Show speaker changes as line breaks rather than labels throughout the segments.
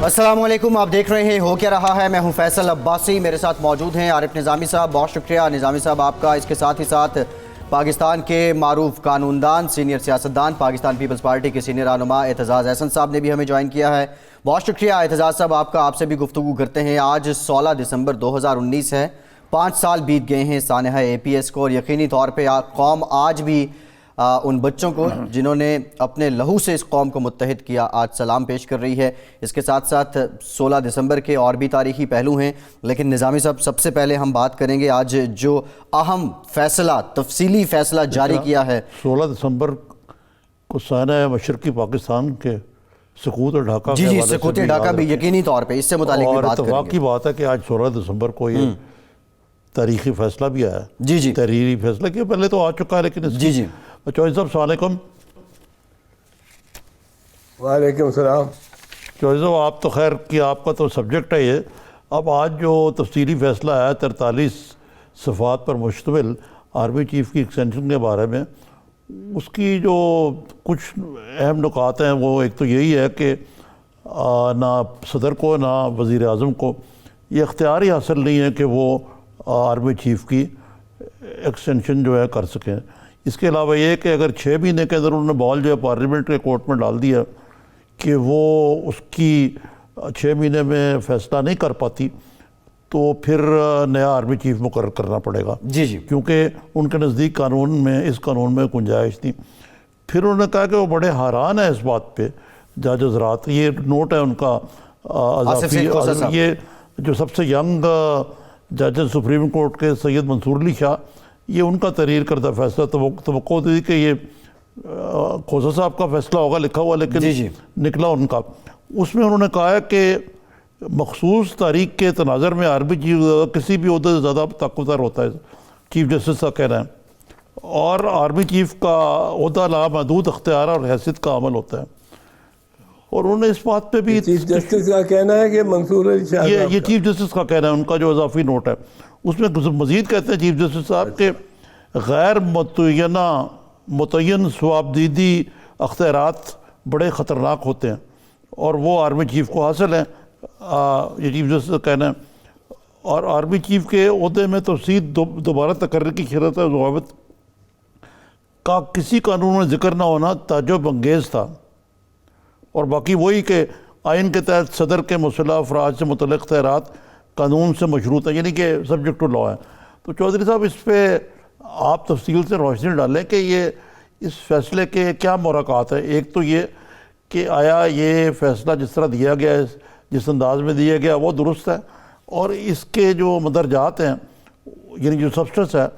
अस्सलाम वालेकुम, आप देख रहे हैं हो क्या रहा है। मैं हूं फैसल अब्बासी, मेरे साथ मौजूद हैं आरिफ निज़ामी साहब। बहुत शुक्रिया निज़ामी साहब आपका। इसके साथ ही साथ पाकिस्तान के मारूफ कानूनदान, सीनियर सियासतदान, पाकिस्तान पीपल्स पार्टी के सीनियर रहनुमा एतजाज़ एहसन साहब ने भी हमें ज्वाइन किया है। बहुत शुक्रिया एतजाज़ साहब आपका। आपसे भी गुफ्तगू करते हैं। आज 16 दिसंबर 2019 है, 5 साल बीत गए हैं सानहा APS को, और यकीनी तौर पर कौम आज भी उन बच्चों को जिन्होंने अपने लहू से इस कौम को मुत्तहिद किया आज सलाम पेश कर रही है। इसके साथ साथ 16 दिसंबर के और भी तारीखी पहलू हैं, लेकिन निज़ामी साहब सबसे पहले हम बात करेंगे आज जो अहम फैसला, तफसीली फैसला जारी किया है।
16 दिसंबर को सानहा मशरक़ी पाकिस्तान के सकूत और ढाका,
जी सकूत ढाका भी यकीनी तौर पर इससे मुतालिक भी बात करेंगे।
की बात है कि आज 16 दिसंबर को ये तारीखी फैसला भी आया।
जी
तहरीरी फैसला कि पहले तो आ चुका है, लेकिन
जी
चौधरी साहब अस्सलाम वालेकुम।
वालेकुम सलाम।
चौधरी साहब आप तो खैर कि आपका तो सब्जेक्ट है ये। अब आज जो तफसीली फ़ैसला है 43 सफ़ात पर मुश्तमिल आर्मी चीफ़ की एक्सटेंशन के बारे में, उसकी जो कुछ अहम नुकात हैं वो एक तो यही है कि ना सदर को ना वज़ीर आज़म को ये इख्तियार ही हासिल नहीं है कि वो आर्मी चीफ़ की एक्सटेंशन जो है कर सकें। इसके अलावा ये कि अगर 6 महीने के अंदर उन्होंने बॉल जो है पार्लियामेंट के कोर्ट में डाल दिया कि वो उसकी 6 महीने में फ़ैसला नहीं कर पाती, तो फिर नया आर्मी चीफ़ मुकर्रर करना पड़ेगा।
जी
क्योंकि उनके नज़दीक कानून में, इस कानून में गुंजाइश थी। फिर उन्होंने कहा कि वो बड़े हैरान है इस बात पे जज हज़रात। ये नोट है उनका ये जो सबसे यंग जज सुप्रीम कोर्ट के सैयद मंसूर अली शाह, ये उनका तहरीर करदा फैसला। तवक्को थी कि ये खोसा साहब का फैसला होगा लिखा हुआ, लेकिन निकला उनका। उसमें उन्होंने कहा है कि मखसूस तारीख के तनाज़र में आर्मी चीफ किसी भी ओहदे से ज़्यादा ताकतवर होता है, चीफ जस्टिस का कहना है, और आर्मी चीफ का ओहदा लामहदूद अख्तियार और हैसियत का अमल होता है। और उन्होंने इस बात पे भी
चीफ जस्टिस का कहना है कि मंसूर अली शाह,
ये चीफ जस्टिस का कहना है, उनका जो इजाफी नोट है उसमें मज़ीद कहते हैं चीफ जस्टिस साहब के गैर मुतय्यन स्वाबदीदी अख्तियारात बड़े ख़तरनाक होते हैं और वो आर्मी चीफ़ को हासिल हैं। ये चीफ जस्टिस का कहना है। और आर्मी चीफ़ के ओहदे में तफसील दोबारा तकर्री की शरत है ज़वाबित का किसी कानून में जिक्र ना होना ताज्जुब अंगेज़ था। और बाकी वही कि आइन के तहत सदर के मुसल्लह अफराद से मुतल्लिक़ इख्तियारात कानून से मशरूत है, यानी कि सब्जेक्ट टू लॉ है। तो चौधरी साहब इस पर आप तफसील से रोशनी डालें कि ये इस फैसले के क्या मुराकात है। एक तो ये कि आया ये फ़ैसला जिस तरह दिया गया है, जिस अंदाज में दिया गया वो दुरुस्त है, और इसके जो मदरजात हैं यानी जो सब्सटेंस है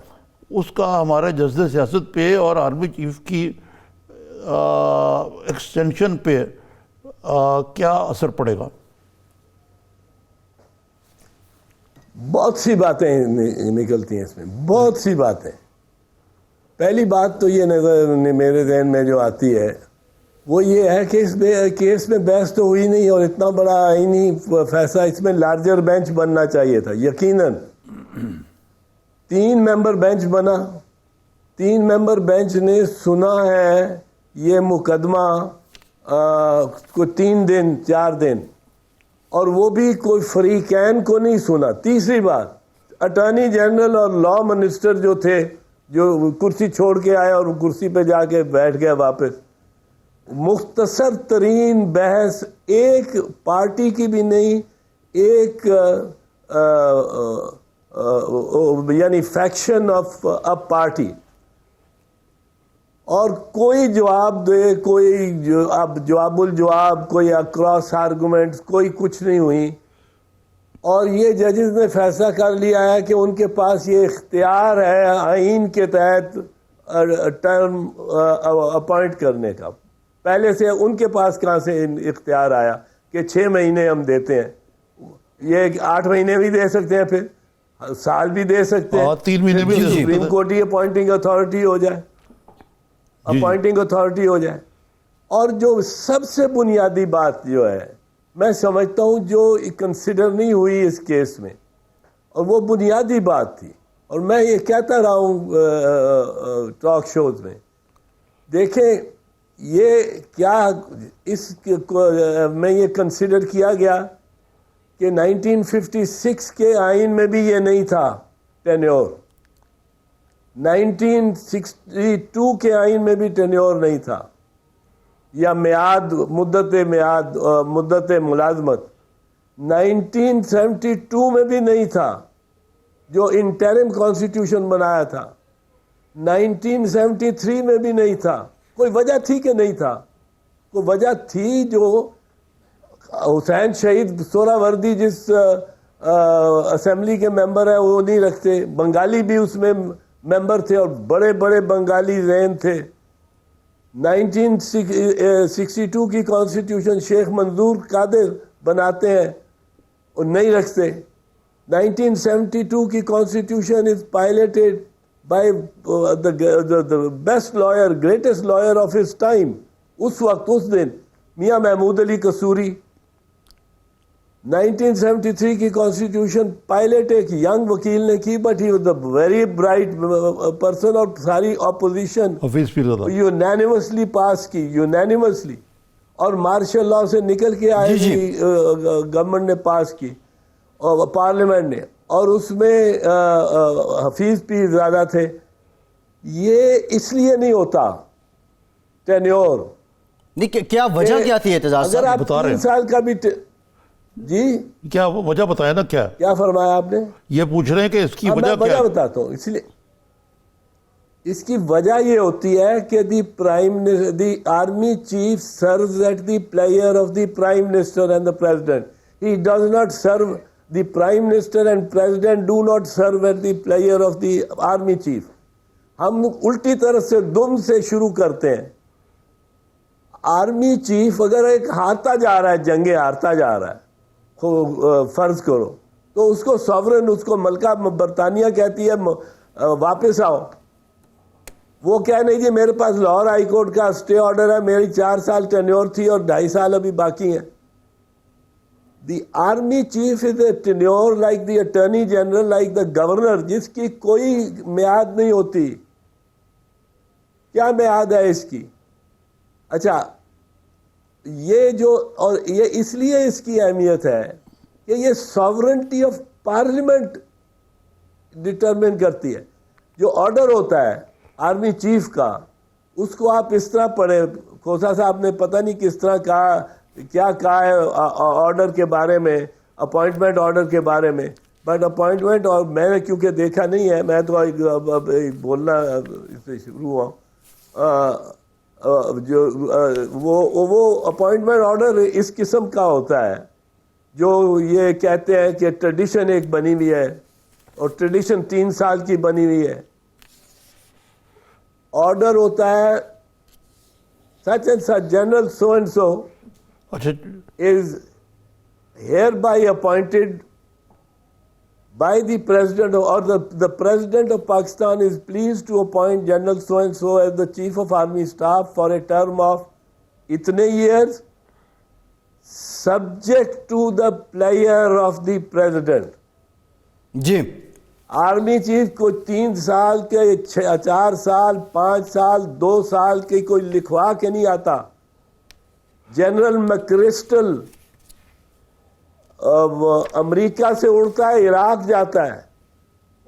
उसका हमारे जज्बे सियासत पे और आर्मी चीफ़ की एक्सटेंशन पे क्या असर पड़ेगा।
बहुत सी बातें निकलती हैं इसमें, बहुत सी बातें। पहली बात तो ये नज़र मेरे ज़हन में जो आती है वो ये है कि इस केस में बहस तो हुई नहीं, और इतना बड़ा आईनी फैसला, इसमें लार्जर बेंच बनना चाहिए था। यकीनन 3 मेंबर बेंच बना, 3 मेंबर बेंच ने सुना है ये मुकदमा को 3 दिन 4 दिन, और वो भी कोई फरीकैन को नहीं सुना। तीसरी बात, अटॉर्नी जनरल और लॉ मिनिस्टर जो थे, जो कुर्सी छोड़ के आए और कुर्सी पे जाके बैठ गए वापस, मुख्तसर तरीन बहस, एक पार्टी की भी नहीं, एक यानी फैक्शन ऑफ अ पार्टी, और कोई जवाब दे, कोई जवाबुल जवाब, कोई अक्रॉस आर्गूमेंट्स, कोई कुछ नहीं हुई। और ये जजेस ने फैसला कर लिया है कि उनके पास ये इख्तियार है आइन के तहत टर्म अपॉइंट करने का। पहले से उनके पास कहाँ से इख्तियार आया कि 6 महीने हम देते हैं? ये 8 महीने भी दे सकते हैं, फिर साल भी दे सकते हैं,
3 महीने भी।
सुप्रीम कोर्ट ही अपॉइंटिंग अथॉरिटी हो जाए, अपॉइंटिंग अथॉरिटी हो जाए। और जो सबसे बुनियादी बात जो है, मैं समझता हूँ जो कंसिडर नहीं हुई इस केस में, और वो बुनियादी बात थी, और मैं ये कहता रहा हूँ टॉक शोज में, देखें ये क्या में ये कंसिडर किया गया कि 1956 के आइन में भी ये नहीं था टेन्योर, 1962 के आइन में भी टेन्योर नहीं था, या मुद्दत मुलाजमत 1972 में भी नहीं था जो इंटरिम कॉन्स्टिट्यूशन बनाया था, 1973 में भी नहीं था। कोई वजह थी कि नहीं था? कोई वजह थी जो हुसैन शहीद सोहरावर्दी जिस असेंबली के मेंबर है वो नहीं रखते, बंगाली भी उसमें मेंबर थे और बड़े बड़े बंगाली ज़हन थे। 1962 की कॉन्स्टिट्यूशन शेख मंजूर कादिर बनाते हैं और नहीं रखते। 1972 की constitution is piloted by the best lawyer, greatest lawyer of his time, उस वक्त उस दिन मियां महमूद अली कसूरी। 1973 की कॉन्स्टिट्यूशन पायलट एक यंग वकील ने की, but he was the very bright person और सारी ऑपोजिशन यूनानिमसली पास की, यूनानिमसली, और मार्शल लॉ से निकल के आए गवर्नमेंट ने पास की और पार्लियामेंट ने, और उसमें हफीज भी ज़्यादा थे। ये इसलिए नहीं होता टेन्योर।
नहीं, क्या वजह क्या थी एतजाज
अगर
साहब?
आप 3 साल का भी जी
क्या वजह बताया ना, क्या
फरमाया आपने?
ये पूछ रहे हैं कि इसकी वजह क्या है?
बताता हूँ। इसलिए इसकी वजह ये होती है कि the army chief serves at the pleasure of the prime minister and the president. He does not serve the prime minister and president do not serve at the pleasure of the army chief. हम उल्टी तरफ से दुम से शुरू करते हैं। Army chief अगर एक हारता जा रहा है, जंगे हारता जा रहा है, फर्ज करो, तो उसको सॉवरन, उसको मलका बरतानिया कहती है वापस आओ। वो क्या नहीं जी मेरे पास लाहौर हाई कोर्ट का स्टे ऑर्डर है, मेरी 4 साल टेन्योर थी और 2.5 साल अभी बाकी है। The army chief is a tenure like the attorney general, like the governor, जिसकी कोई मियाद नहीं होती। क्या मियाद है इसकी? अच्छा, ये जो, और ये इसलिए इसकी अहमियत है कि ये सॉवरेंटी ऑफ पार्लियामेंट डिटरमिन करती है। जो ऑर्डर होता है आर्मी चीफ का, उसको आप इस तरह पढ़े, खोसा साहब ने पता नहीं किस तरह कहा, क्या कहा है ऑर्डर के बारे में, अपॉइंटमेंट ऑर्डर के बारे में, बट अपॉइंटमेंट, और मैंने क्योंकि देखा नहीं है, मैं तो बोलना इससे शुरू हुआ, जो वो अपॉइंटमेंट ऑर्डर इस किस्म का होता है जो ये कहते हैं कि ट्रेडिशन एक बनी हुई है, और ट्रेडिशन 3 साल की बनी हुई है। ऑर्डर होता है such and such, general so and so is hereby appointed by the president, or the president of Pakistan is pleased to appoint General so and so as the chief of army staff for a term of itne years, subject to the pleasure of the president.
जी,
army chief को 3 साल के, 4 साल, 5 साल, 2 साल के कोई लिखवा के नहीं आता। जनरल मैक्रिस्टल अमेरिका से उड़ता है, इराक जाता है,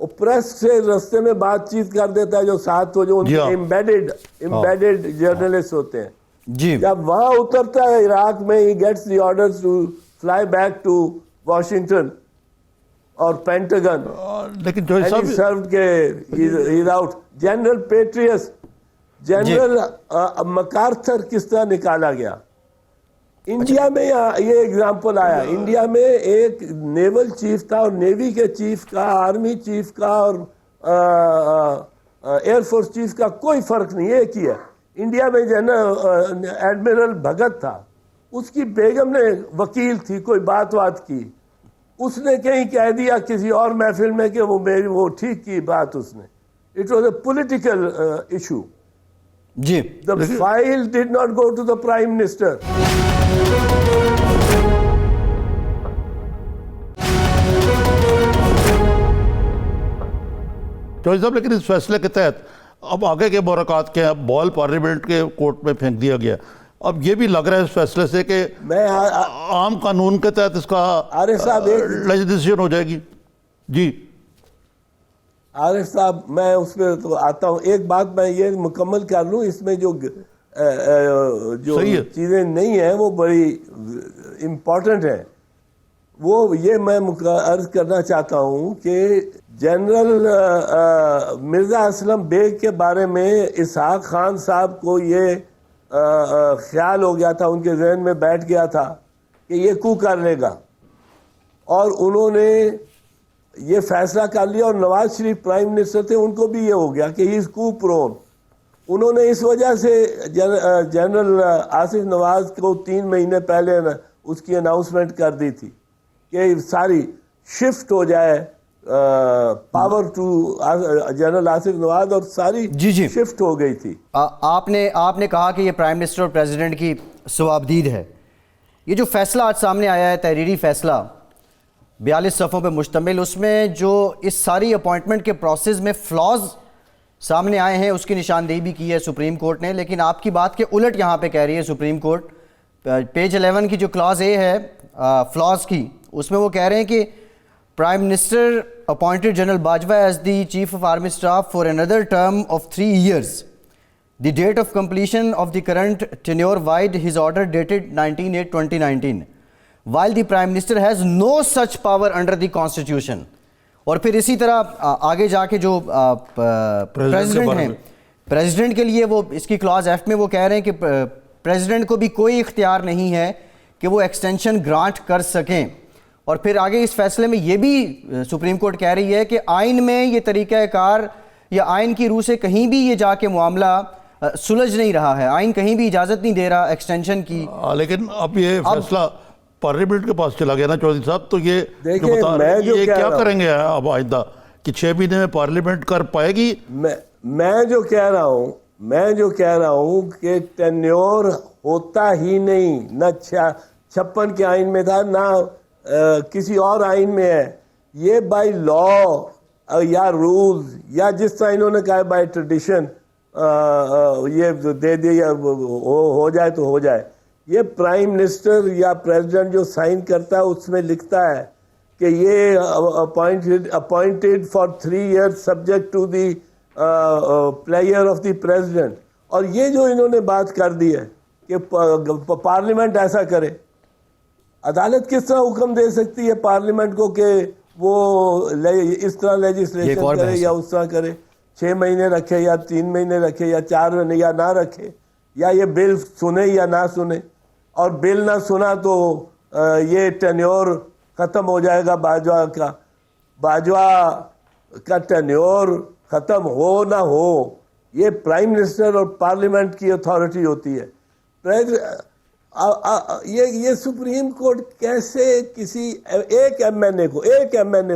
वो प्रेस से रास्ते में बातचीत कर देता है, जो साथ हो, जो एम्बेडेड जर्नलिस्ट होते हैं
जी।
जब वहां उतरता है इराक में, he gets the orders to fly back to Washington और पेंटागन,
लेकिन जो
सर्व के is out. General Petraeus, general MacArthur किस तरह निकाला गया इंडिया में? ये एग्जाम्पल आया, इंडिया में एक नेवल चीफ था और नेवी के चीफ का, आर्मी चीफ का और एयरफोर्स चीफ का कोई फर्क नहीं, एक ही है। इंडिया में जो है ना एडमिरल भगत था, उसकी बेगम ने वकील थी, कोई बात की, उसने कहीं कह दिया किसी और महफिल में कि वो ठीक की बात उसने। It was a political issue
जी।
The file did not go to the prime minister.
Chaudhry साहब, लेकिन इस फैसले के तहत अब आगे के मुलाकात के हैं, बॉल पार्लियामेंट के कोर्ट में फेंक दिया गया। अब ये भी लग रहा है इस फैसले से कि
मैं
आम कानून के तहत इसका
आरिफ साहब
लेजिस्लेशन हो जाएगी। जी
आरिफ साहब, मैं उसमें तो आता हूँ। एक बात मैं ये मुकम्मल कर लूँ, इसमें जो चीज़ें नहीं है वो बड़ी इम्पोर्टेंट है। वो ये मैं अर्ज करना चाहता हूँ कि जनरल मिर्ज़ा असलम बेग के बारे में इसहाक खान साहब को ये ख्याल हो गया था, उनके जहन में बैठ गया था कि ये कू कर लेगा, और उन्होंने ये फैसला कर लिया। और नवाज शरीफ प्राइम मिनिस्टर थे, उनको भी ये हो गया कि ही इज कू प्रोन। उन्होंने इस वजह से जनरल आसिफ नवाज को 3 महीने पहले उसकी अनाउंसमेंट कर दी थी कि सारी शिफ्ट हो जाए power to general Asif Nawaz, और सारी
जी
शिफ्ट हो गई थी।
आपने कहा कि ये प्राइम मिनिस्टर और प्रेसिडेंट की सवाबदीद है। ये जो फैसला आज सामने आया है, तहरीरी फैसला 42 सफ़ों पे मुश्तमिल, उसमें जो इस सारी अपॉइंटमेंट के प्रोसेस में फ्लॉज सामने आए हैं उसकी निशानदेही भी की है सुप्रीम कोर्ट ने। लेकिन आपकी बात के उलट यहाँ पे कह रही है सुप्रीम कोर्ट। पेज 11 की जो क्लॉज ए है फ्लॉज की, उसमें वो कह रहे हैं कि prime minister appointed general Bajwa as the chief of army staff for another term of 3 years. The date of completion of the current tenure wide his order dated 19/8/2019, while the Prime Minister has no such power under the Constitution. और फिर इसी तरह आगे जाके जो president हैं, president के लिए वो इसकी क्लॉज एफ में वो कह रहे हैं कि प्रेसिडेंट को भी कोई इख्तियार नहीं है कि वो एक्सटेंशन ग्रांट कर सकें। और फिर आगे इस फैसले में ये भी सुप्रीम कोर्ट कह रही है कि आइन में ये तरीक़ाकार या आइन की रूह से कहीं भी ये जाके मामला सुलझ नहीं रहा है, आइन कहीं भी इजाज़त नहीं दे रहा एक्सटेंशन की।
लेकिन अब ये फैसला पार्लियामेंट के पास चला गया ना चौधरी साहब, तो ये जो बता रहे हैं ये क्या करेंगे अब आइंदा कि 6 महीने में पार्लियामेंट कर पाएगी?
मैं जो कह रहा हूँ कि टेन्योर होता ही नहीं, न 56 के आइन में था, ना किसी और आइन में है। ये बाय लॉ या रूल्स या जिस तरह इन्होंने कहा बाय ट्रेडिशन ये दे दिया हो जाए तो हो जाए। ये प्राइम मिनिस्टर या प्रेसिडेंट जो साइन करता है उसमें लिखता है कि ये appointed for 3 years subject to the pleasure of the president. और ये जो इन्होंने बात कर दी है कि पार्लियामेंट ऐसा करे, अदालत किस तरह हुक्म दे सकती है पार्लियामेंट को कि वो इस तरह लेजिस्लेशन करे या उस तरह करे? 6 महीने रखे या 3 महीने रखे या 4 महीने या ना रखे, या ये बिल सुने या ना सुने। और बिल ना सुना तो ये टेन्योर ख़त्म हो जाएगा बाजवा का। बाजवा का टेन्योर ख़त्म हो ना हो, ये प्राइम मिनिस्टर और पार्लियामेंट की अथॉरिटी होती है। ये सुप्रीम कोर्ट कैसे किसी एक एमएनए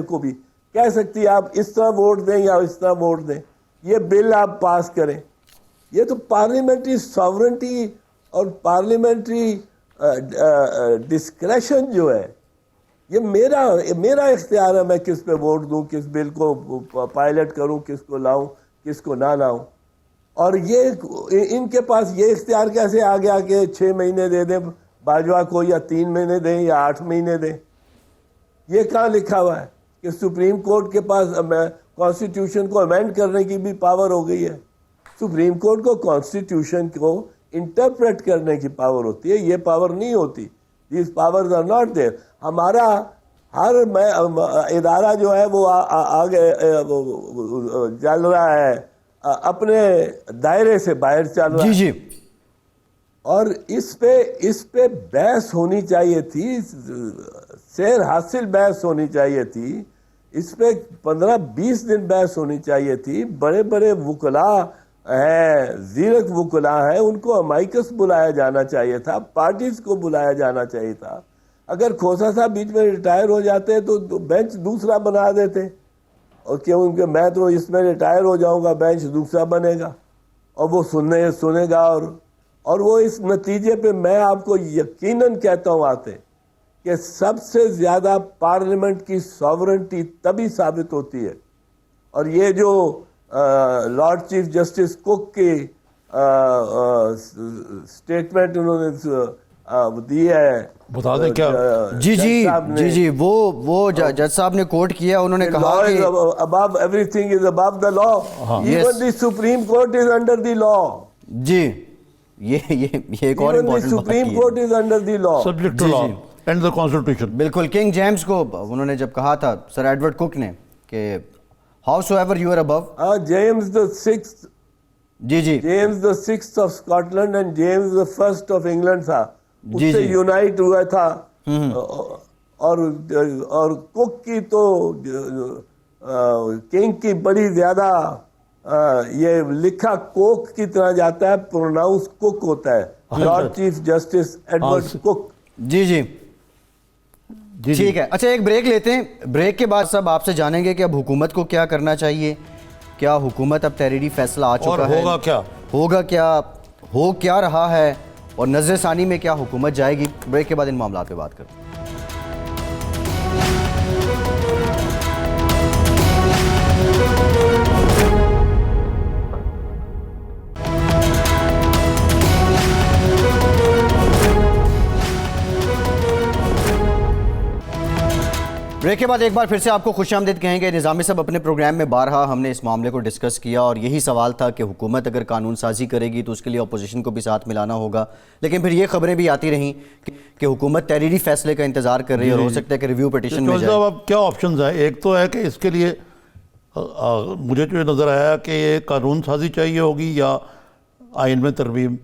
को भी कह सकती है आप इस तरह वोट दें या इस तरह वोट दें, ये बिल आप पास करें? ये तो पार्लियामेंट्री सॉवरेंटी और पार्लियामेंट्री डिस्क्रेशन जो है, ये मेरा इख्तियार है मैं किस पे वोट दूं, किस बिल को पायलट करूं, किसको लाऊं, किसको ना लाऊं। और ये इनके पास ये इख्तियार कैसे आ गया कि 6 महीने दे दें बाजवा को या 3 महीने दें या 8 महीने दें? ये कहाँ लिखा हुआ है कि सुप्रीम कोर्ट के पास कॉन्स्टिट्यूशन को अमेंड करने की भी पावर हो गई है? सुप्रीम कोर्ट को कॉन्स्टिट्यूशन को इंटरप्रेट करने की पावर होती है, ये पावर नहीं होती। This powers are not there. हमारा हर इदारा जो है वो आगे चल रहा है, अपने दायरे से बाहर चल रहा है।
जी।
और इस पे बहस होनी चाहिए थी, सेर हासिल बहस होनी चाहिए थी। इस पे 15-20 दिन बहस होनी चाहिए थी। बड़े बड़े वुकला हैं, जीरक वुकला हैं, उनको अमाइकस बुलाया जाना चाहिए था, पार्टीज को बुलाया जाना चाहिए था। अगर खोसा साहब बीच में रिटायर हो जाते तो बेंच दूसरा बना देते, और क्योंकि मैं तो इसमें रिटायर हो जाऊंगा, बेंच दूसरा बनेगा और वो सुनेगा। और वो इस नतीजे पे मैं आपको यकीनन कहता हूँ आते कि सबसे ज़्यादा पार्लियामेंट की सॉवरेंटी तभी साबित होती है। और ये जो लॉर्ड चीफ जस्टिस कुक की स्टेटमेंट उन्होंने दी है।
बता दें क्या?
जी जी वो जज साहब ने कोट किया, उन्होंने कहा कि
above everything is above the law. Even the Supreme Court is under the law.
जी ये एक और
Even the
इम्पोर्टेंट बात
Supreme
की
Court is under the law.
Subject to law and the constitution.
बिल्कुल। किंग जेम्स को उन्होंने जब कहा था सर एडवर्ड कुक ने कि howsoever you are above,
James the sixth,
जी
James the sixth of Scotland and James the first of England था,
जी,
उससे
जी।
यूनाइट हुआ था। और कुक की तो किंग की बड़ी ज्यादा ये लिखा कोक की तरह जाता है, प्रोनाउंस कुक होता है। Lord chief justice Edward Coke.
जी ठीक है। अच्छा एक ब्रेक लेते हैं, ब्रेक के बाद सब आपसे जानेंगे कि अब हुकूमत को क्या करना चाहिए, क्या हुकूमत अब तहरीरी फैसला आ चुका है, होगा क्या, हो क्या रहा है और नजर सानी में क्या हुकूमत जाएगी। ब्रेक के बाद इन मामलों पे बात करें। ब्रेक के बाद एक बार फिर से आपको खुशामदीद कहेंगे। निज़ामी साहब अपने प्रोग्राम में बारहा हमने इस मामले को डिस्कस किया और यही सवाल था कि हुकूमत अगर कानून साजी करेगी तो उसके लिए अपोजिशन को भी साथ मिलाना होगा, लेकिन फिर ये खबरें भी आती रहीं कि हुकूमत तहरीरी फैसले का इंतजार कर रही है और हो सकता है कि रिव्यू पिटीशन में जाए।
अब क्या ऑप्शन है? एक तो है कि इसके लिए मुझे जो नज़र आया कि ये कानून साजी चाहिए होगी या आइन में तरमीम।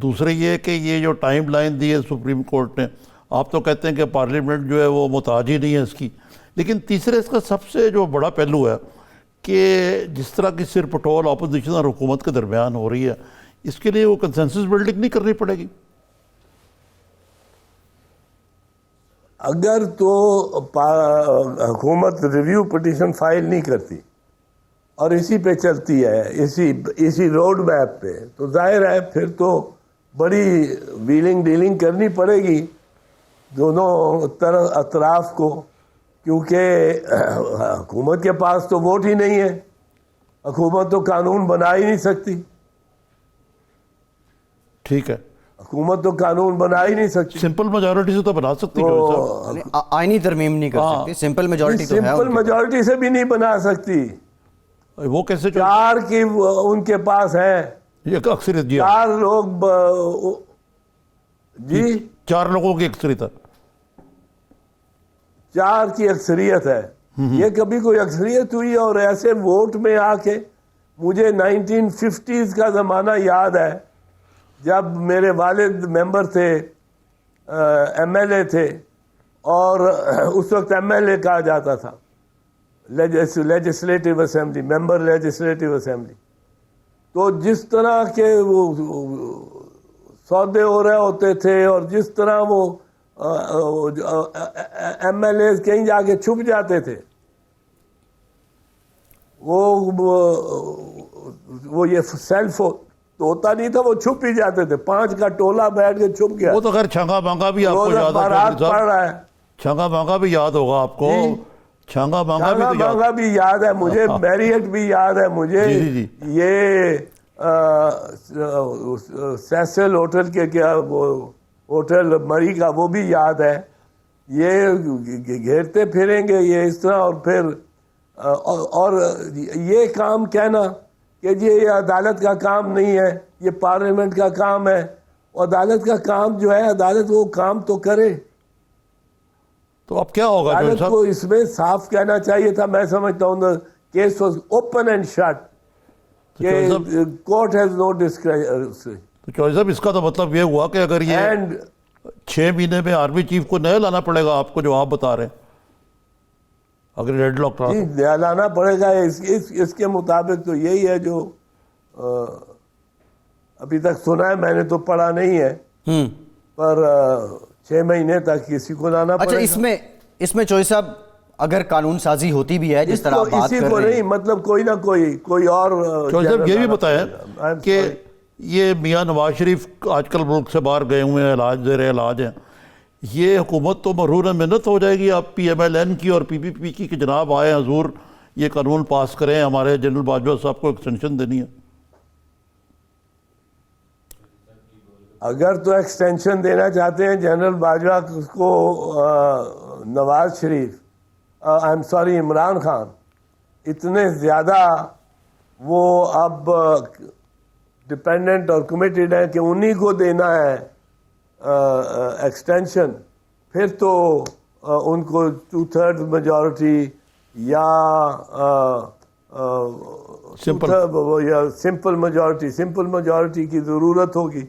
दूसरे ये कि ये जो टाइम लाइन दी है सुप्रीम कोर्ट ने, आप तो कहते हैं कि पार्लियामेंट जो है वो मुताज ही नहीं है इसकी, लेकिन तीसरे इसका सबसे जो बड़ा पहलू है कि जिस तरह की सिर पटोल अपोजिशन और हुकूमत के दरमियान हो रही है, इसके लिए वो कंसेंसस बिल्डिंग नहीं करनी पड़ेगी।
अगर तो हुकूमत रिव्यू पिटीशन फाइल नहीं करती और इसी पे चलती है, इसी रोड मैप पे, तो जाहिर है फिर तो बड़ी व्हीलिंग डीलिंग करनी पड़ेगी दोनों तरफ अतराफ को, क्योंकि हुकूमत के पास तो वोट ही नहीं है, हुकूमत तो कानून बना ही नहीं सकती।
ठीक है,
हुकूमत तो कानून बना ही नहीं सकती।
सिंपल मेजॉरिटी से तो बना सकती है,
तो
आईनी तरमीम नहीं कर सकती, सिंपल मेजॉरिटी तो है,
सिंपल मेजॉरिटी से भी नहीं बना सकती।
वो कैसे?
चार की उनके पास है,
ये अक्सरियत जी,
चार लोग जी,
चार लोगों की अक्सरियत है,
चार की अक्सरियत है। ये कभी कोई अक्सरियत हुई? और ऐसे वोट में आके मुझे 1950s का ज़माना याद है जब मेरे वालिद मेंबर थे, एमएलए थे, और उस वक्त एमएलए कहा जाता था, legislative assembly, member legislative assembly. तो जिस तरह के वो सौदे हो रहे होते थे और जिस तरह वो एमएलए कहीं जाके छुप जाते थे, वो ये सेल्फ होता नहीं था, वो छुप ही जाते थे। 5 का टोला बैठ के छुप गया।
वो तो खैर छंगा मांगा भी आपको याद
पड़ रहा है,
छंगा मांगा भी याद होगा आपको, छंगा मांगा
भी याद है मुझे, मैरियट भी याद है मुझे, ये सैसल होटल के क्या वो होटल मरी का वो भी याद है। ये घेरते फिरेंगे ये इस तरह, और फिर और ये काम कहना कि ये अदालत का काम नहीं है, ये पार्लियामेंट का काम है। अदालत का काम जो है, अदालत वो काम तो करे।
तो अब क्या होगा?
अदालत को इसमें साफ कहना चाहिए था। मैं समझता हूँ case was open and shut, court has no discretion.
तो चौधरी साहब, इसका तो मतलब ये हुआ कि अगर ये 6 महीने में आर्मी चीफ को नया लाना पड़ेगा आपको, जो आप बता रहे हैं, अगर डेडलॉक था
तो नया लाना पड़ेगा। इसके मुताबिक तो यही है जो अभी तक सुना है, मैंने तो पढ़ा नहीं है, पर 6 महीने तक किसी को लाना पड़ेगा।
अच्छा, इसमें चौधरी साहब अगर कानून साजी होती भी है, जिस तरह आप बात कर रहे हैं,
नहीं मतलब कोई ना कोई और
चौधरी साहब ये भी बताया कि ये मियाँ नवाज शरीफ आजकल मुल्क से बाहर गए हुए हैं, इलाज दे रहे इलाज हैं, ये हुकूमत तो मरहून मिन्नत हो जाएगी आप PMLN की और PPP की कि जनाब आए हजूर, ये कानून पास करें, हमारे जनरल बाजवा साहब को एक्सटेंशन देनी है?
अगर तो एक्सटेंशन देना चाहते हैं जनरल बाजवा को, Nawaz Sharif, I am sorry, Imran Khan इतने ज़्यादा वो अब डिपेंडेंट और कमिटेड है कि उन्हीं को देना है एक्सटेंशन, फिर तो उनको 2/3 मेजॉरिटी या सिंपल मेजॉरिटी की ज़रूरत होगी।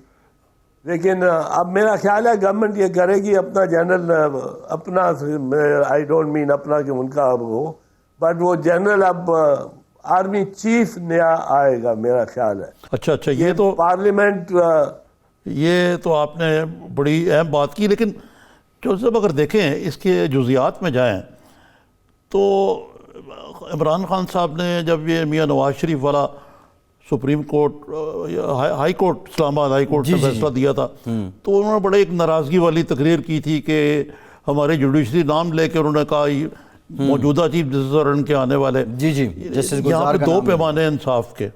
लेकिन अब मेरा ख्याल है गवर्नमेंट ये करेगी अपना जनरल, अपना, आई डोंट मीन अपना कि उनका अब हो, बट वो जनरल अब आर्मी चीफ नया आएगा मेरा ख्याल है।
अच्छा, ये तो
पार्लियामेंट,
ये तो आपने बड़ी अहम बात की। लेकिन जो सब अगर देखें इसके जुजियात में जाएं तो इमरान खान साहब ने जब ये मियां नवाज शरीफ वाला supreme court, high court, Islamabad high court से फैसला दिया था, तो उन्होंने बड़े एक नाराज़गी वाली तकरीर की थी कि हमारे जुडिशरी नाम लेकर उन्होंने कहा मौजूदा चीफ जस्टिस और इनके आने वाले,
जस्टिस
यहाँ पे दो पैमाने इंसाफ के।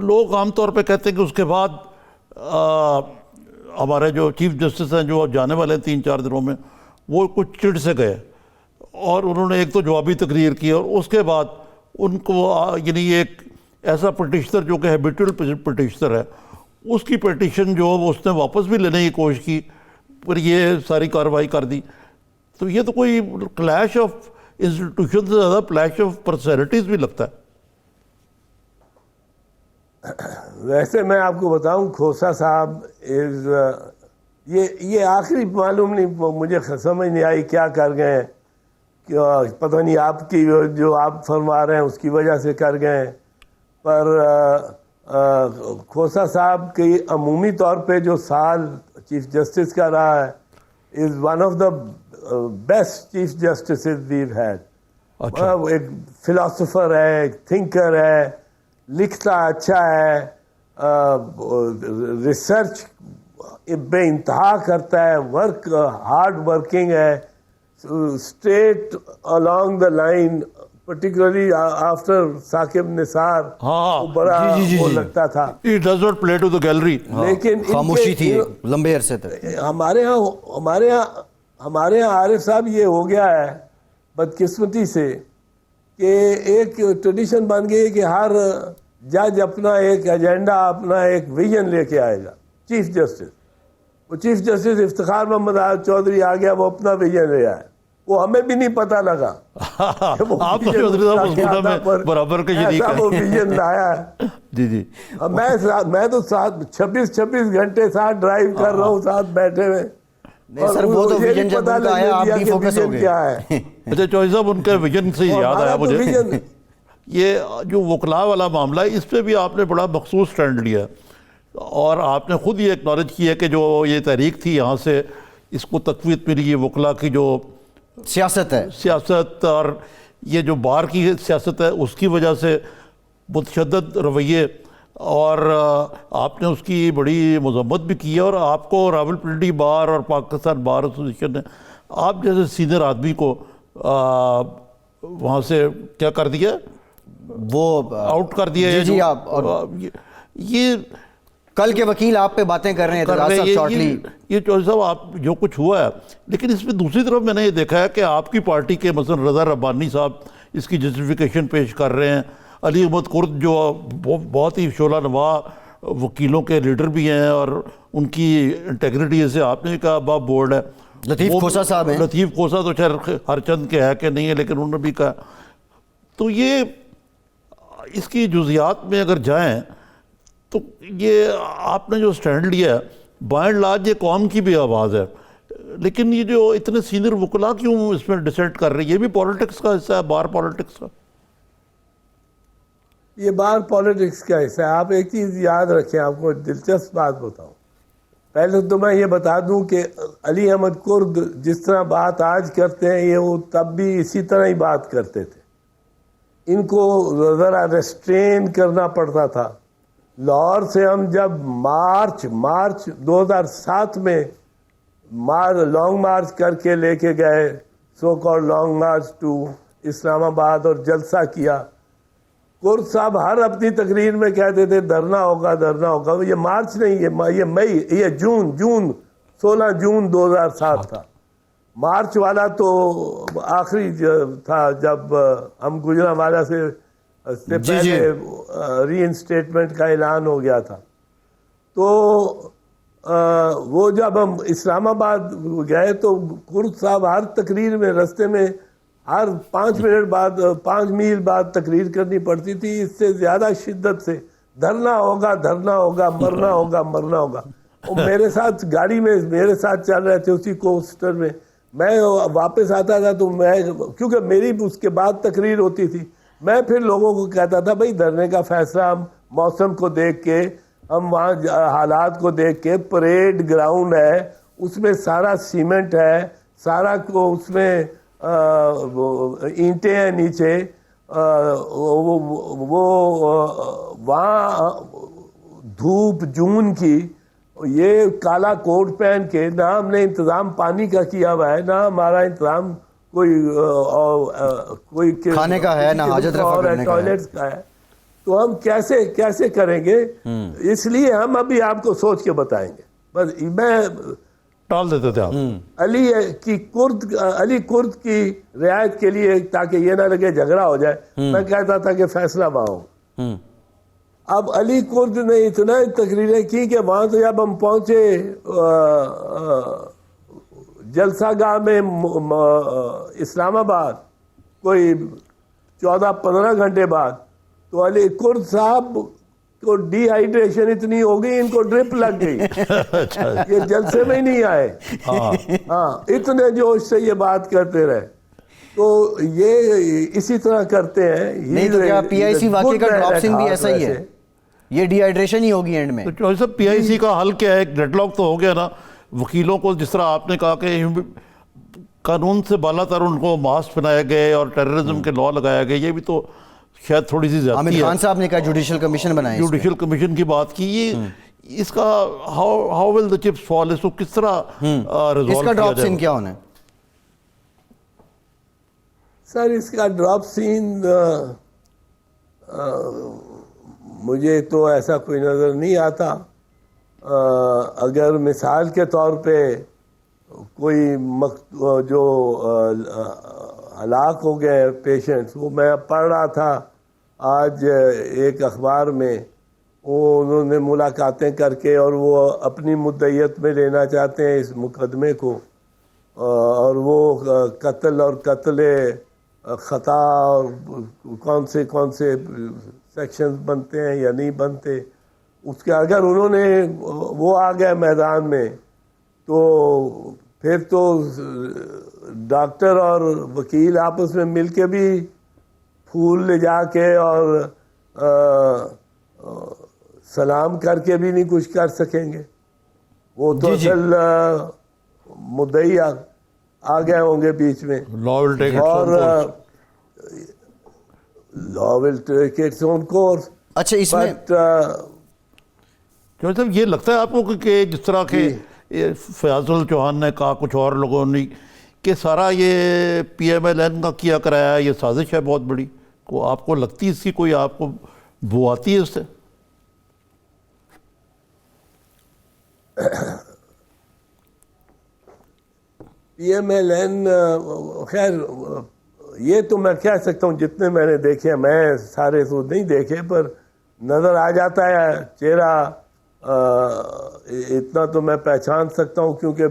लोग आमतौर पे कहते हैं कि उसके बाद हमारे जो चीफ जस्टिस हैं जो जाने वाले हैं 3-4 दिनों में, वो कुछ चिढ़ से गए और उन्होंने एक तो जवाबी तकरीर की और उसके बाद उनको यानी एक ऐसा पटिशनर जो कि हैबिचुअल पटिशनर है, उसकी पटिशन जो उसने वापस भी लेने की कोशिश की, पर ये सारी कार्रवाई कर दी। तो ये तो कोई क्लैश ऑफ इंस्टीट्यूशन से ज़्यादा क्लैश ऑफ पर्सनैलिटीज़ भी लगता है।
वैसे मैं आपको बताऊं, खोसा साहब इज, ये आखिरी मालूम नहीं, मुझे समझ नहीं आई क्या कर गए, पता नहीं आपकी जो आप फरमा रहे हैं उसकी वजह से कर गए, पर खोसा साहब की अमूमी तौर पे जो साल चीफ जस्टिस का रहा है, is one of the best chief justice we've had. एक फिलोसोफर है, एक थिंकर है, लिखता अच्छा है, रिसर्च बेइंतहा करता है, वर्क हार्ड वर्किंग है, straight along the line, particularly after Saqib Nisar,
हाँ,
बड़ा वो लगता था।
He does not play to the gallery।
लेकिन
खामोशी थी लंबे अरसे तक।
हमारे यहाँ आरिफ साहब ये हो गया है बदकिस्मती से कि एक ट्रेडिशन बन गई कि हर जज अपना एक एजेंडा, अपना एक विजन लेके आएगा। चीफ जस्टिस, वो चीफ जस्टिस इफ्तिखार मोहम्मद चौधरी आ गया, वो अपना विजन ले आया, वो हमें भी नहीं पता लगा।
आप तो चौधरी साहब उस गुना में बराबर के शरीक हैं।
वो विजन लाया है।
जी।
मैं तो 26 घंटे साथ ड्राइव कर रहा हूँ, साथ बैठे हुए।
नहीं सर, वो तो विजन जब उनका आया आप भी फोकस हो गए।
क्या है?
अच्छा चौधरी साहब, उनके विजन से याद आया मुझे, ये जो वकला वाला मामला है, इस पे भी आपने बड़ा मखसूस स्टैंड लिया और आपने खुद ये एक्नॉलेज किया कि जो ये तहरीक थी यहाँ से इसको तक़वीत मिली, ये वकला की जो सियासत और ये जो बार की सियासत है उसकी वजह से मुतशद्दद रवैये, और आपने उसकी बड़ी मजम्मत भी की है। और आपको रावलपिंडी बार और पाकिस्तान बार एसोसिएशन ने आप जैसे सीनियर आदमी को वहाँ से क्या कर दिया,
वो
आउट कर दिया।
जी आप, और
ये
कल के वकील आप पे बातें कर रहे हैं शॉर्टली।
ये चौधरी साहब, आप जो कुछ हुआ है, लेकिन इसमें दूसरी तरफ मैंने ये देखा है कि आपकी पार्टी के मसलन रज़ा रब्बानी साहब इसकी जस्टिफिकेशन पेश कर रहे हैं, अली अहमद कुर्द जो बहुत ही शोला नवा वकीलों के लीडर भी हैं और उनकी इंटेग्रिटी, जैसे आपने कहा बाप बोर्ड है,
लतीफ़ खोसा साहब हैं।
लतीफ़ खोसा तो खैर हर चंद के है कि नहीं है, लेकिन उन्होंने भी कहा। तो ये इसकी जुजियात में अगर जाएं तो ये आपने जो स्टैंड लिया है, बाय एंड लार्ज ये कौम की भी आवाज़ है, लेकिन ये जो इतने सीनियर वकला क्यों इसमें डिसेंट कर रही है? ये भी पॉलिटिक्स का हिस्सा है, बार पॉलिटिक्स का।
ये बार पॉलिटिक्स का हिस्सा है। आप एक चीज़ याद रखें, आपको दिलचस्प बात बताऊं। पहले तो मैं ये बता दूं कि अली अहमद कुर्द जिस तरह बात आज करते हैं, ये वो तब भी इसी तरह ही बात करते थे। इनको ज़रा रेस्ट्रेन करना पड़ता था। लाहौर से हम जब मार्च 2007 में लॉन्ग मार्च करके लेके गए, so called long March two Islamabad और जलसा किया। कुर्द साहब हर अपनी तकरीर में कहते थे धरना होगा धरना होगा। ये मार्च नहीं, ये मई, ये जून 16 जून 2007 था। मार्च वाला तो आखिरी था जब हम गुजरांवाला से पहले रीइंस्टेटमेंट का ऐलान हो गया था। तो वो जब हम इस्लामाबाद गए तो कुर्द साहब हर तकरीर में रास्ते में हर 5 मिनट बाद 5 मील बाद तकरीर करनी पड़ती थी, इससे ज्यादा शिद्दत से धरना होगा मरना होगा। और मेरे साथ गाड़ी में मेरे साथ चल रहे थे उसी कोस्टर में। मैं वापस आता था तो मैं, क्योंकि मेरी उसके बाद तकरीर होती थी, मैं फिर लोगों को कहता था भाई धरने का फैसला हम मौसम को देख के, हम वहाँ हालात को देख के, परेड ग्राउंड है उसमें सारा सीमेंट है, सारा को उसमें ईंटें हैं नीचे, वो वहाँ धूप जून की, ये काला कोट पहन के, ना हमने इंतजाम पानी का किया हुआ है, ना हमारा इंतजाम कोई
खाने का है, ना हाजत रफा करने का
टॉयलेट्स का है। तो हम कैसे करेंगे? इसलिए हम अभी आपको सोच के बताएंगे। बस मैं
टाल देते थे आप।
अली कुर्द की रियायत के लिए, ताकि ये ना लगे झगड़ा हो जाए, मैं कहता था कि फैसला वहां हो। अब अली कुर्द ने इतना तकरीरें की कि वहां से जब हम पहुंचे जलसागाह में इस्लामाबाद कोई 14-15 घंटे बाद, तो अली कुर्द साहब को डिहाइड्रेशन इतनी हो गई, इनको ड्रिप लग गई। ये जलसे में ही नहीं आए। हाँ, इतने जोश से ये बात करते रहे। तो ये इसी तरह करते हैं।
नहीं तो क्या पीआईसी वाकई का ड्रॉपसिंग भी ऐसा ही है? ये डिहाइड्रेशन ही होगी एंड में।
तो सब पीआईसी का हल क्या है? डेडलॉक तो हो गया ना। वकीलों को जिस तरह आपने कहा कि कानून से बालातर उनको मास्क पहनाए गए और टेररिज्म के लॉ लगाया गया, ये भी तो शायद थोड़ी सी ज्यादती है।
आमिर खान साहब ने कहा जुडिशियल कमीशन बनाए,
जुडिशियल कमीशन की बात की। ये इसका how will the chips fall, इसको किस तरह रिजॉल्व
इसका ड्रॉप सीन क्या होना है?
सर इसका ड्रॉप सीन मुझे तो ऐसा कोई नज़र नहीं आता। अगर मिसाल के तौर पे कोई जो हलाक हो गए पेशेंट्स, वो मैं पढ़ रहा था आज एक अखबार में, वो उन्होंने मुलाकातें करके और वो अपनी मुद्दईयत में लेना चाहते हैं इस मुकदमे को, और वो कत्ल और कत्ल ख़ता और कौन से सेक्शंस बनते हैं या नहीं बनते, उसके अगर उन्होंने वो आ गए मैदान में, तो फिर तो डॉक्टर और वकील आपस में मिलके भी फूल ले जाके और सलाम करके भी नहीं कुछ कर सकेंगे। वो तो असल मुद्दई आ गए होंगे बीच में।
Law will take its own course.
अच्छा, इसमें
मतलब ये लगता है आपको कि जिस तरह के फयाजुल चौहान ने कहा, कुछ और लोगों ने, कि सारा ये PMLN का किया कराया ये साजिश है बहुत बड़ी, को आपको लगती है इसकी कोई आपको बू आती है उससे?
PMLN खैर ये तो मैं कह सकता हूँ जितने मैंने देखे, मैं सारे तो नहीं देखे, पर नज़र आ जाता है चेहरा, इतना तो मैं पहचान सकता हूँ क्योंकि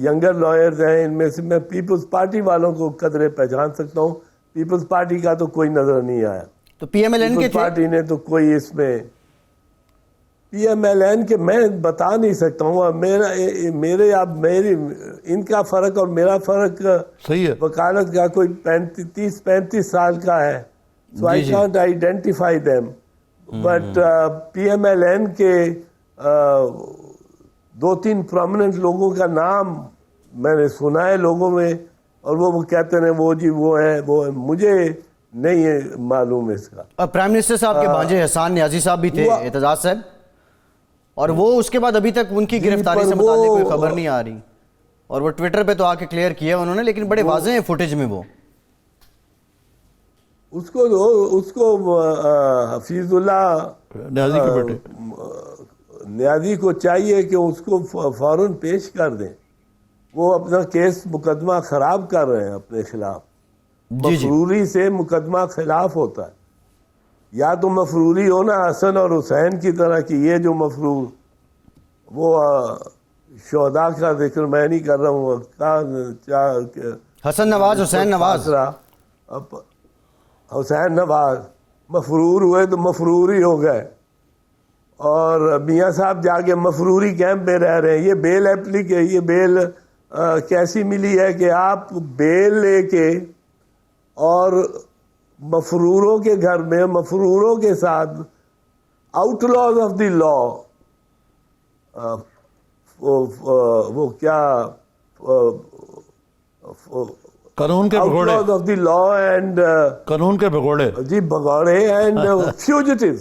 यंगर लॉयर्स हैं इनमें से। मैं पीपल्स पार्टी वालों को कदरे पहचान सकता हूँ, पीपल्स पार्टी का तो कोई नज़र नहीं आया।
तो PMLN के
पार्टी ने तो कोई इसमें PMLN के मैं बता नहीं सकता हूँ। मेरे इनका फ़र्क और मेरा फ़र्क
सही है,
वकालत का कोई 30-35 साल का है। So I can't identify them, but PMLN के 2-3 प्रोमिनेंट लोगों का नाम मैंने सुना है लोगों में, और वो कहते हैं वो जी वो है, मुझे नहीं है मालूम इसका।
प्राइम मिनिस्टर साहब के भांजे एहसान न्याजी साहब भी थे, एतजाज साहब, और वो उसके बाद अभी तक उनकी गिरफ्तारी से मुताल्लिक कोई खबर नहीं आ रही, और वो ट्विटर पे तो आके क्लियर किया उन्होंने, लेकिन बड़े वाज़ेह हैं फुटेज में वो।
उसको हफीजुल्लाह
न्याजी के बेटे
न्याजी को चाहिए कि उसको फौरन पेश कर दें। वो अपना केस मुकदमा खराब कर रहे हैं अपने खिलाफ।
जी जी
मफरूरी से मुकदमा खिलाफ होता है। या तो मफरूरी हो ना हसन और हुसैन की तरह की, ये जो मफरूर वो शोहदा का जिक्र मैं नहीं कर रहा हूँ,
हसन नवाज हुसैन नवाज
हुसैन नवाज मफरूर हुए तो मफरूर ही हो गए, और मियाँ साहब जाके मफरूरी कैंप में रह रहे हैं। ये बेल ये बेल कैसी मिली है कि आप बेल लेके और मफरूरों के घर में मफरूरों के साथ आउटलॉज ऑफ द लॉ, वो क्या
कानून के भगोड़े,
outlaws of the law and
कानून के भगोड़े,
जी भगौड़े and fugitive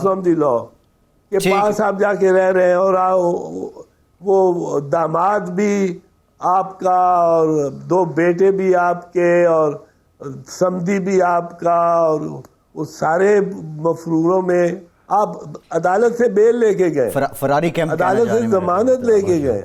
from the law के
ठीक।
पास आप जाके रह रहे हैं, और वो दामाद भी आपका और दो बेटे भी आपके और समधी भी आपका, और उस सारे मफरूरों में आप अदालत से बेल लेके गए,
फरारी कैंप
अदालत से जमानत लेके गए।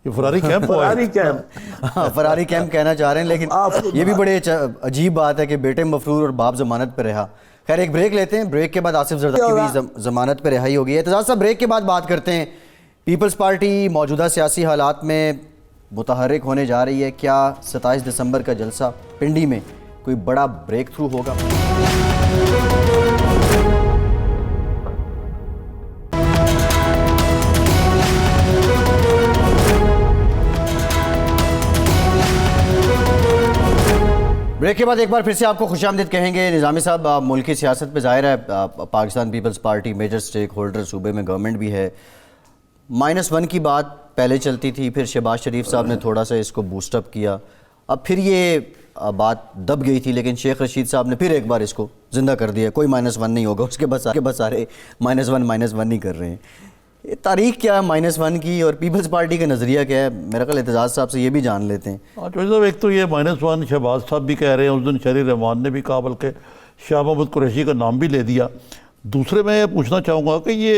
ये फरारी कैंप हुआ है।
फरारी कैंप
हाँ, फरारी कैंप कहना चाह रहे हैं, लेकिन ये भी बड़े अजीब बात है कि बेटे मफरूर और बाप जमानत पे रहा। खैर एक ब्रेक लेते हैं, ब्रेक के बाद आसिफ जरदारी की भी जमानत पे रिहाई होगी। एतजाज साहब ब्रेक के बाद बात करते हैं। पीपल्स पार्टी मौजूदा सियासी हालात में मुतहर्रिक होने जा रही है। क्या 27 दिसंबर का जलसा पिंडी में कोई बड़ा ब्रेक थ्रू होगा? ब्रेक के बाद एक बार फिर से आपको खुशामदीद कहेंगे। निज़ामी साहब, मुल्क की सियासत पे ज़ाहिर है Pakistan Peoples Party major stakeholder, सूबे में गवर्नमेंट भी है। -1 की बात पहले चलती थी, फिर शहबाज शरीफ साहब ने थोड़ा सा इसको बूस्टअप किया, अब फिर ये बात दब गई थी, लेकिन शेख रशीद साहब ने फिर एक बार इसको ज़िंदा कर दिया। कोई -1 नहीं होगा, उसके बस सारे -1 ही कर रहे हैं। ये तारीख क्या है -1 की, और पीपल्स पार्टी का नज़रिया क्या है? मेरा ख्याल एतजाज साहब से ये भी जान लेते हैं।
साहब एक तो ये -1 शहबाज साहब भी कह रहे हैं, उस दिन शहरी रहमान ने भी कहा, बल्कि शाह महमूद कुरैशी का नाम भी ले दिया। दूसरे मैं ये पूछना चाहूँगा कि ये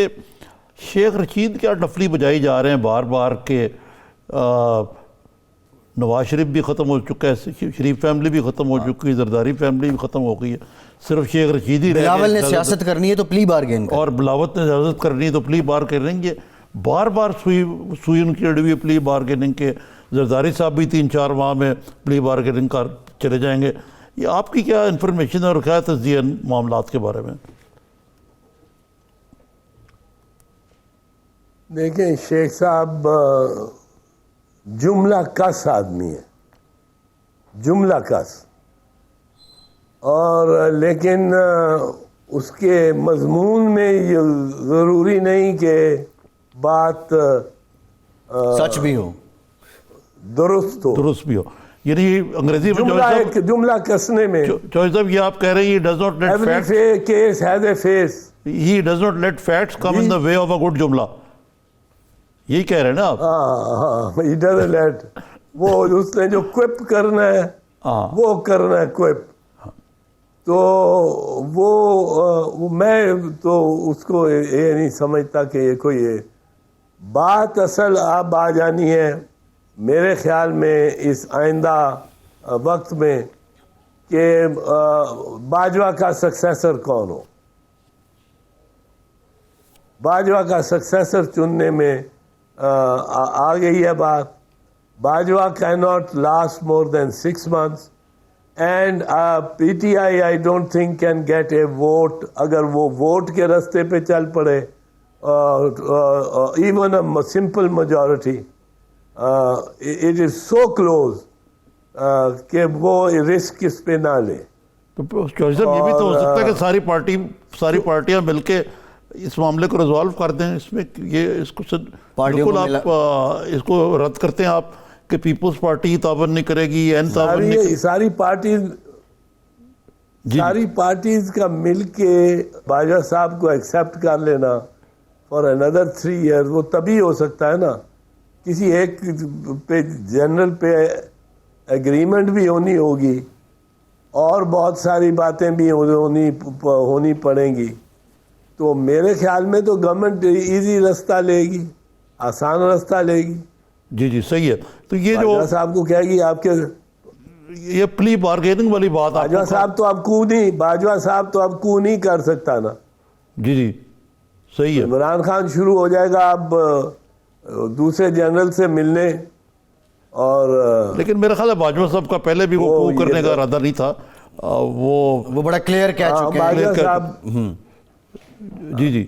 शेख रशीद क्या डफली बजाई जा रहे हैं बार बार के नवाज शरीफ भी ख़त्म हो चुका है, शरीफ फैमिली भी ख़त्म हो चुकी है, जरदारी फैमिली भी ख़त्म हो गई है, सिर्फ शेख रशीद ही रह गए।
बिलावल ने सियासत करनी है तो प्ली बार्गेन
और बिलावत ने सियासत करनी है तो प्ली बार करेंगे। बार बार सुई उनकी अड़ी हुई प्ली बार्गेनिंग के। जरदारी साहब भी 3-4 माह में प्ली बार्गेनिंग कर चले जाएंगे। ये आपकी क्या इन्फॉर्मेशन और क्या तस्दीह मामलात के बारे में?
देखें, शेख साहब जुमला कस आदमी है, जुमला कस, और लेकिन उसके मजमून में ये ज़रूरी नहीं कि बात
सच भी हो,
दुरुस्त
भी हो। यानी अंग्रेजी में
जुमला कसने में
चौधरी साहब ये आप कह रहे हैं, he does not let
every
facts,
case has a face,
he does not let facts come in the way of a good जुमला, यही कह रहे हैं ना आप?
हाँ, he doesn't let, वो उसने जो क्विप करना है वो करना है क्विप। तो वो मैं तो उसको ये नहीं समझता कि ये कोई बात असल अब आ जानी है मेरे ख्याल में इस आइंदा वक्त में कि बाजवा का सक्सेसर कौन हो। बाजवा का सक्सेसर चुनने में आ गई है बात। Bajwa can not last more than 6 months and PTI I don't think can get A vote. अगर वो वोट के रास्ते पे चल पड़े, even a simple majority, it is so close कि वो रिस्क इस पे ना ले।
तो चौधरी साहब ये भी तो हो सकता है कि सारी पार्टियां मिलके इस मामले को रिजॉल्व कर दें। इसमें ये इसको बिल्कुल आप इसको रद्द करते हैं आप कि पीपल्स पार्टी तावन नहीं करेगी, सारी
पार्टीज का मिलके बाजवा साहब को एक्सेप्ट कर लेना फॉर अनदर 3 years, वो तभी हो सकता है ना। किसी एक पे जनरल पे एग्रीमेंट भी होनी होगी और बहुत सारी बातें भी होनी पड़ेंगी। तो मेरे ख्याल में तो गवर्नमेंट इजी रास्ता लेगी, आसान रास्ता लेगी।
जी जी सही है। तो ये जो
बाजवा साहब को कहेगी आपके,
ये प्ली बार्गेनिंग वाली बात
बाजवा साहब तो अब कू नहीं कर सकता ना।
जी जी सही है।
इमरान खान शुरू हो जाएगा अब दूसरे जनरल से मिलने, और
लेकिन मेरा ख्याल है बाजवा साहब का पहले भी वो करने का इरादा नहीं था।
वो बड़ा क्लियर कह चुके हैं।
बाजवा साहब
जी जी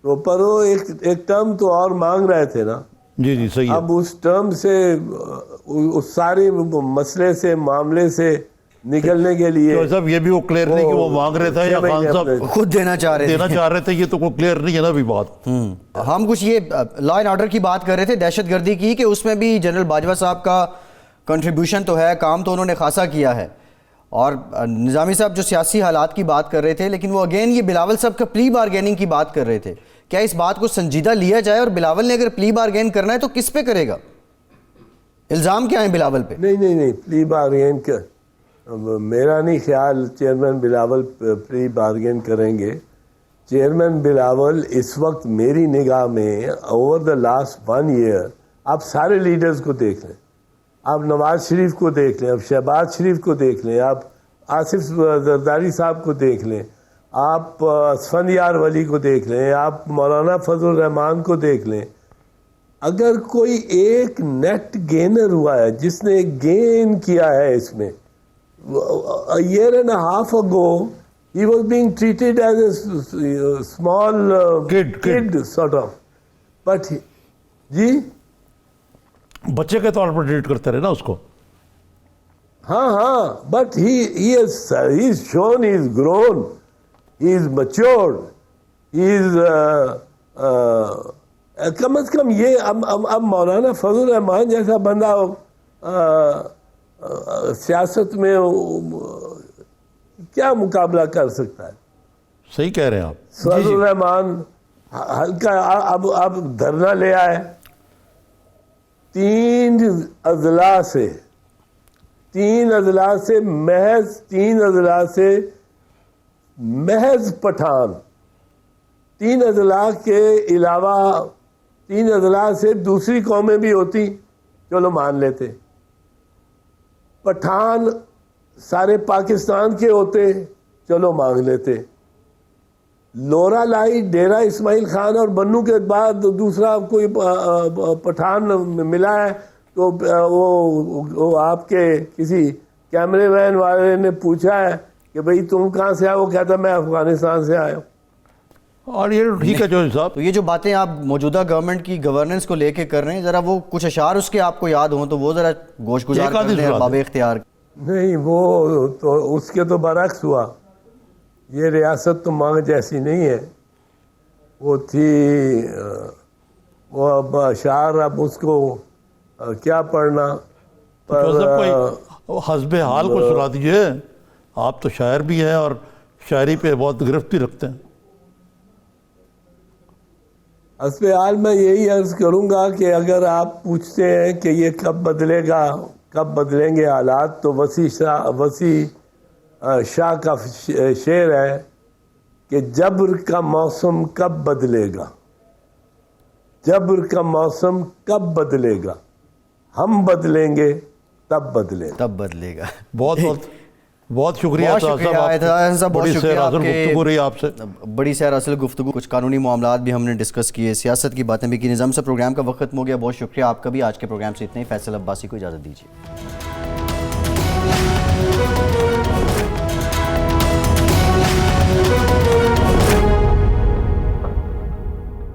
तो पर वो एक टर्म तो और मांग रहे थे ना।
जी जी सही है।
अब उस टर्म से, उस सारे मसले से, मामले से निकलने के लिए
तो साहब ये भी वो क्लियर नहीं कि वो मांग रहे थे या खान साहब
खुद देना चाह रहे थे,
ये तो कोई क्लियर नहीं है ना अभी बात।
हम कुछ ये लॉ एंड ऑर्डर की बात कर रहे थे, दहशतगर्दी की, कि उसमें भी जनरल बाजवा साहब का कंट्रीब्यूशन तो है, काम तो उन्होंने खासा किया है। और निज़ामी साहब जो सियासी हालात की बात कर रहे थे, लेकिन वो अगेन ये बिलावल साहब का प्ली बारगेनिंग की बात कर रहे थे। क्या इस बात को संजीदा लिया जाए? और बिलावल ने अगर प्ली बारगेन करना है तो किस पे करेगा? इल्ज़ाम क्या है बिलावल पे?
नहीं प्ली बारगेन कर, मेरा नहीं ख्याल चेयरमैन बिलावल प्ली बारगेन करेंगे। चेयरमैन बिलावल इस वक्त मेरी निगाह में ओवर द लास्ट 1 ईयर, आप सारे लीडर्स को देख लें, आप नवाज शरीफ को देख लें, आप शहबाज शरीफ को देख लें, आप आसिफ जरदारी साहब को देख लें, आप असफंदियार वली को देख लें, आप मौलाना फजल रहमान को देख लें। अगर कोई एक नेट गेनर हुआ है जिसने गेन किया है इसमें, a year and a half ago he was being treated as a small kid sort of, but जी
बच्चे के तौर पर ट्रीट करते रहे ना उसको।
हाँ, but he's shown, he's grown, he's matured, he's कम से कम ये अब मौलाना फजल रहमान जैसा बंदा सियासत में क्या मुकाबला कर सकता है?
सही कह रहे हैं आप।
फजल रहमान हल्का अब धरना ले आए, 3 अजला से महज पठान, 3 अजला के अलावा 3 अजला से दूसरी कौमें भी होती, चलो मान लेते। पठान सारे पाकिस्तान के होते, चलो मांग लेते। लोरा लाई डेरा इस्माइल खान और बन्नू के बाद दूसरा कोई पठान मिला है तो वो आपके किसी कैमरेमैन वाले ने पूछा है कि भाई तुम कहाँ से आए? वो कहता मैं अफगानिस्तान से आया हूँ।
और ये ठीक है जो साहब,
तो ये जो बातें आप मौजूदा गवर्नमेंट की गवर्नेंस को लेके कर रहे हैं, जरा वो कुछ अशार उसके आपको याद हो तो वो जरा गोश गुजार कर दें बाबे इख्तियार। नहीं,
वो तो उसके तो बरक्स हुआ। ये रियासत तो मांग जैसी नहीं है, वो थी वो अब अशार, अब उसको क्या पढ़ना।
पर हस्बे हाल को सुना दीजिए, आप तो शायर भी हैं और शायरी पे बहुत गिरफ्त भी रखते हैं।
हस्बे हाल मैं यही अर्ज करूँगा कि अगर आप पूछते हैं कि ये कब बदलेगा, कब बदलेंगे हालात, तो वसी शाह का शेर है कि जब्र का मौसम कब बदलेगा, जब्र का मौसम कब बदलेगा, हम बदलेंगे तब बदलेगा।
बहुत शुक्रिया साहब,
बहुत शुक्रिया
गुफ्तगू रही आपसे,
बड़ी सैर असल गुफ्तगू। कुछ कानूनी मामलात भी हमने डिस्कस किए, सियासत की बातें भी की। निज़ाम से प्रोग्राम का वक्त खत्म हो गया, बहुत शुक्रिया आपका भी। आज के प्रोग्राम से इतना ही। फैसल अब्बासी को इजाज़त दीजिए।